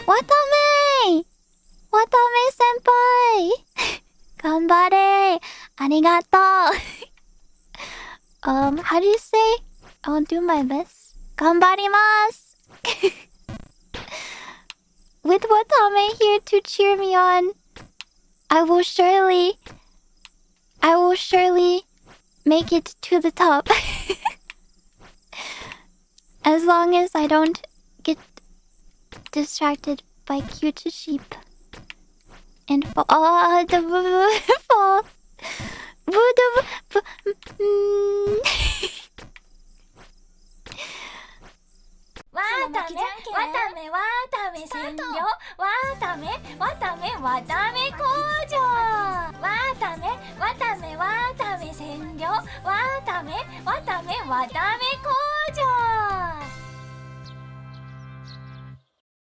Watame! Watame senpai! Ganbare! Arigato! How do you say? I'll do my best. Ganbarimasu! With Watame here to cheer me on, I will surely make it to the top. As long as I don't get distracted by cute sheep and fall. Oh, the fall.